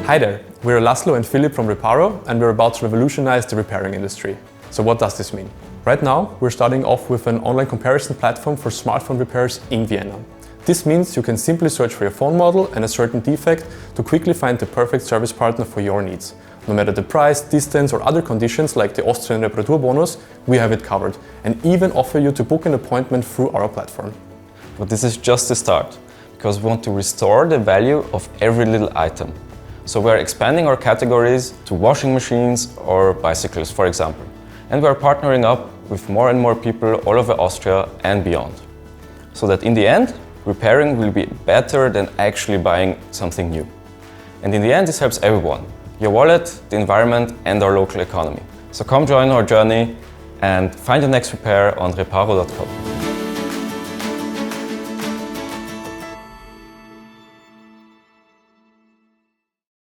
Hi there, we're Laszlo and Philip from Repaaro and we're about to revolutionize the repairing industry. So what does this mean? Right now, we're starting off with an online comparison platform for smartphone repairs in Vienna. This means you can simply search for your phone model and a certain defect to quickly find the perfect service partner for your needs. No matter the price, distance or other conditions like the Austrian Reparatur bonus, we have it covered and even offer you to book an appointment through our platform. But this is just the start, because we want to restore the value of every little item. So we are expanding our categories to washing machines or bicycles, for example. And we are partnering up with more and more people all over Austria and beyond. So that in the end, repairing will be better than actually buying something new. And in the end, this helps everyone. Your wallet, the environment and our local economy. So come join our journey and find your next repair on repaaro.com.